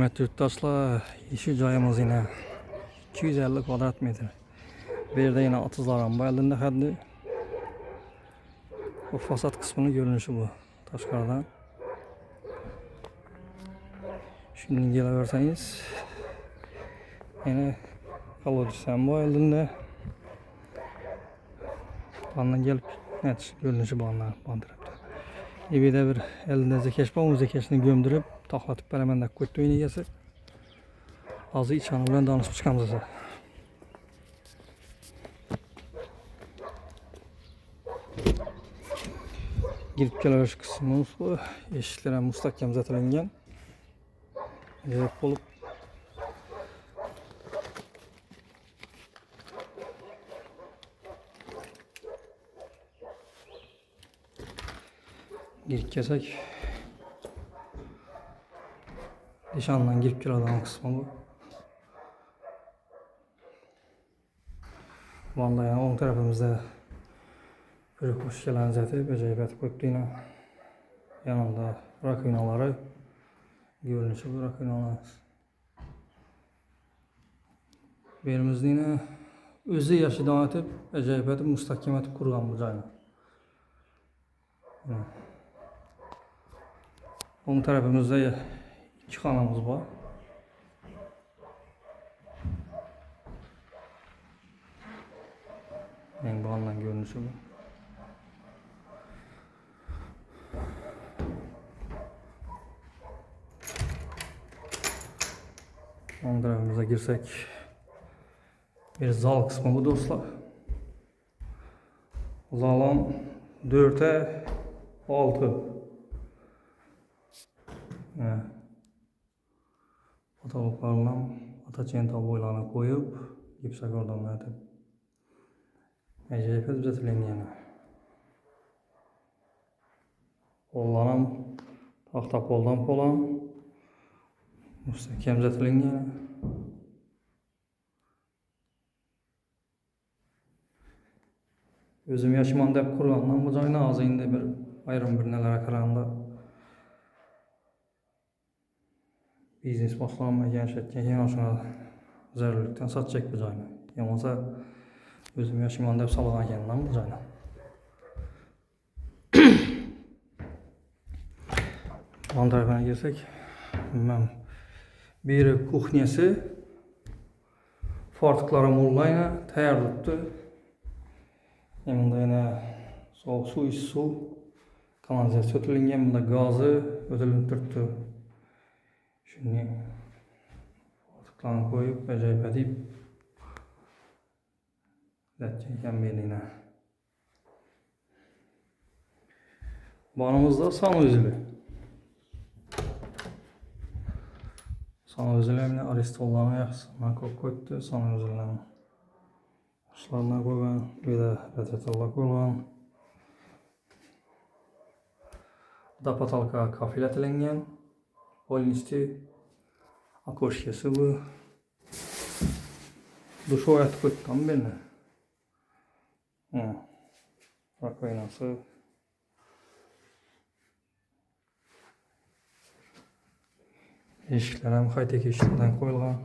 Hürmetli yurttaşlar, işi joyimiz yine 250 kvadrat metre. Bir yerde yine atızlarım bayıldığında haddi. Bu fasat kısmının görünüşü bu. Taşkardan. Şimdi gelebilirseniz yine kalorisen bayıldığında bandan gelip net görünüşü bandan bandırıptı. Bir de bir elinde zekeş var, o zekeşini gömdürüp taklatıp beraber koydu oynayası. Azı iç hanı bilen danışıp çıkamız. Girip geliş kısmımız bu. Eşiklere müstahkem zatilengen. Acayip olup girip kesek nişandan girip gelen kısmı bu. Vallahi yani on tarafımızda bir hoş gelen zaten acayip koyduğuna yanında rakinaları görünüşü bu rakinalar. Berimizde yine özü yaşı devam edip acayip edip müstahkem edip kurgan bu cayna. On tarafımızda iki kanamız var. En bağlanan görünüşü bu. On tarafımıza girsek bir zal kısmı bu dostlar. Zalın 4'e 6. Fotoğraflarla ataçen taboylarını koyup gipsak oradan atıp acayip düzeltilen yani. Kollarım tahta koldan polan müstahkem düzeltilen yani. Özüm yaşaman dep kurgandan bu cayna azı indi bir ayrım bir nelere karanda biznes başlanmaya gençletken yine aşına zararlıktan satacak bu cayna. Yamasa özüm yaşaman dep saladan kendinden bu cayna. On tarafına girsek biri kuhnesi fartıklara mullayna tayar tuttu. Yanında yine soğuk su, iç su, kanalizasyon ötülüngen, bunda gazı ötülünüp tuttu. Şimdi fartıklarını koyup acayip edip latçayken beline. Banımızda sanuzili. Sanuzilimle Aristolla'nın yaxsından koydu sanuzilimle. Başlarına koygan, bir de retretolla koygan. Dapatalka kafiletlengen. Polnisti akoşkesi bu. Duşu oyat koydum birine. Rakoynası. Eşikler hem haytek eşiklerden koyulgan.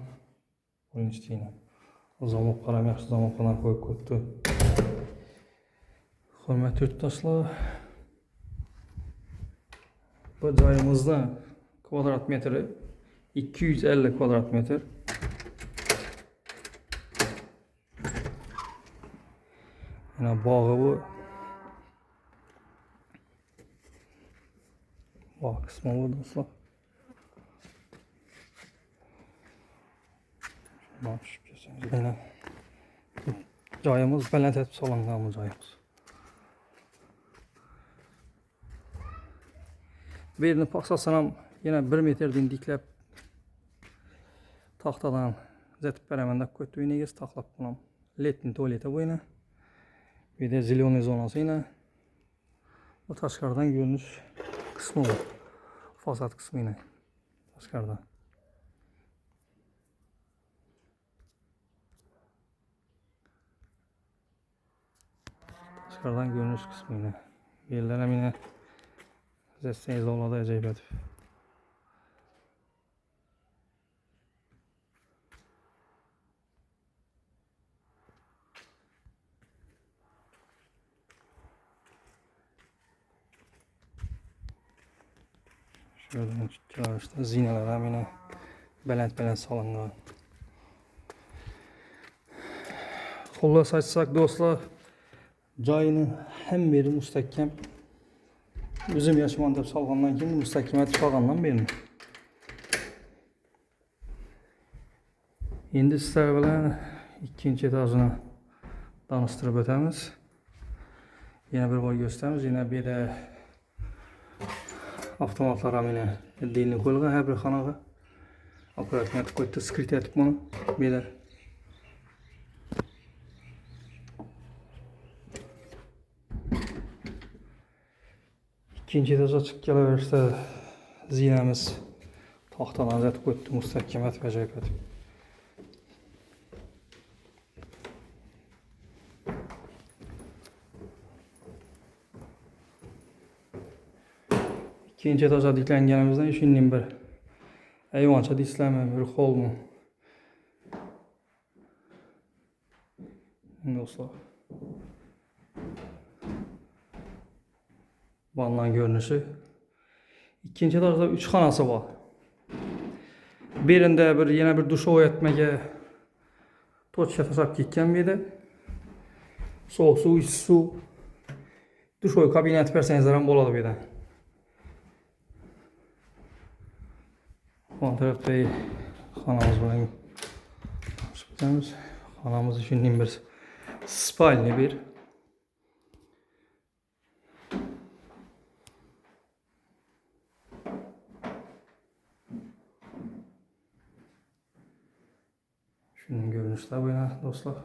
Polnistiyle. Zamok param yaxşı zamoklardan koyup koydu. Hürmetli yurttaşlar. Bu cayımızda kvadrat metre 250 kvadrat metre. Yine bağı bu. Bağ kısmı bu dostlar. Yine cayımız belent etip solangan bu cayımız. Birini paksasınam yine 1 metreden diklep tahtadan zetip beremende koydu inegiz taklap bunam. Letni tuvalete bu yine. Bir de zilyon zonası yine. Bu taşkardan görünüş kısmı bu. Fasat kısmı yine. Taşkardan. Taşkardan görünüş kısmı yine. Yerlerim yine zetseniz oladı acayip edip. Gördüğünüz işte zinalar hem yine belent salıngan. Xullas aytsak dostlar, joyini hem beri mustahkam. Özüm yaşaman deb salgandan keyin mustahkamat qolgandan beri. Endi sizlar bilan ikkinchi etajini tanıştırıp ötemiz. Yine bir boy gösterimiz. Yine bir de avtomatlar yine dilini koyulgan her bir xanaga. Aparatını atıp koydu, skrit atıp bunu. Bir de ikinci etaja çıkıp geleverişte zinemiz tahtadan atıp koydu, müstahkemat ve acayip atıp. İkinci etaja diklengenimizden işinin bir eyvança disleme, bir hol mu? Dostlar. Vanlan görünüşü. İkinci etajda 3 xanası var. Birinde bir yine bir duş etmeye toç yatasap gitken bir de soğuk su, iç su, duş oy kabinet verseniz hem boladı bir de. Bu tarafta xanamız var. Xanamız için bir spalni bir. Şunun görünüşü de böyle dostlar.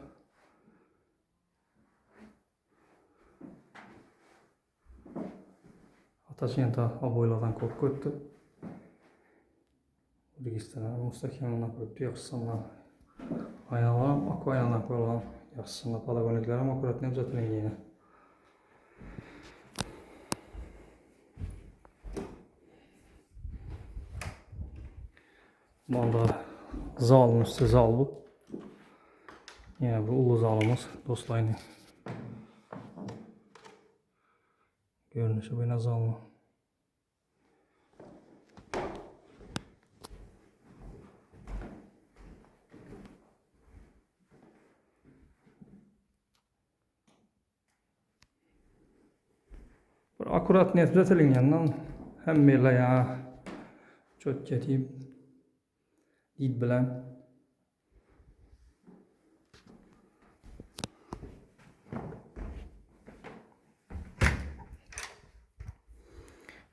Ataşın da aboylardan korku etti. Registrler müstahkemden koydu. Yaxşısında aynalar, akva aynadan koyulan yaxşısında padagoniklerim akurat ne düzeltilen yine. Bunda zalın üstü zal bu. Yine bu ulu zalımız dostlarını. Görünüşü böyle zallı. Akurat net düzeltilgenden hem böyle ya çok ketip did bilen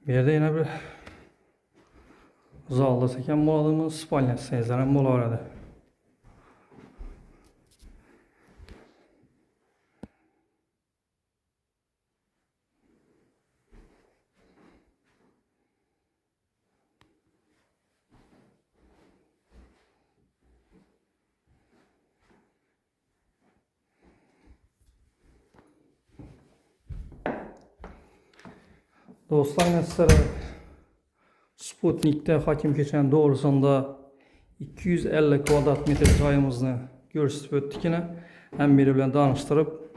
bir yerde yine bir zalda seken boladığımız spalnet seyizlenen bola var. Dostlar sizlere Sputnik'te hakim geçen doğrusunda 250 kvadrat metre sayımızı gösterip öttik yine. Hem biri bilen danıştırıp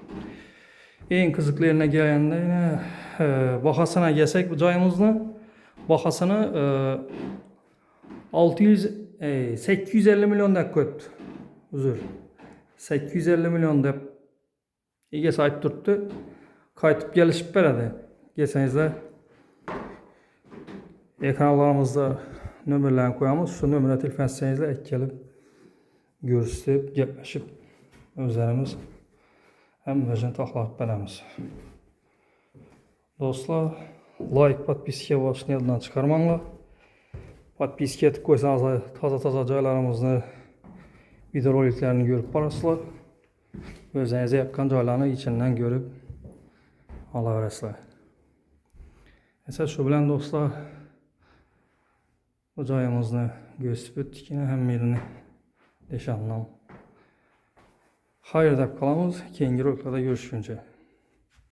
en kızıklı yerine gelende yine bahasına gelsek bu cayımızı bahasını 850 milyon da koydu. Uzur. 850 milyon da İge sahip tuttu. Kayıtıp gelişip beredi. Geçenizde ekranlarımızda nömrelerini koyamız. Şu nömrə telefon etsənizlə gəlib görüşüb, gəpləşib özlərimiz hem vəcən taxlaq bələmiz. Dostlar, like, подписка başını yadından çıxarmanla. Подписка etib qoysanız taza caylarımızı, videoroliklərini görüb barasılar. Özünüzə yaxın caylarını içindən görüb ala verəsilər. Əsas şu bilən dostlar, bu cayımızı gösterip öttik yine hem birini deşanlam. Hayır da kalamız, kengir ortada görüşünce.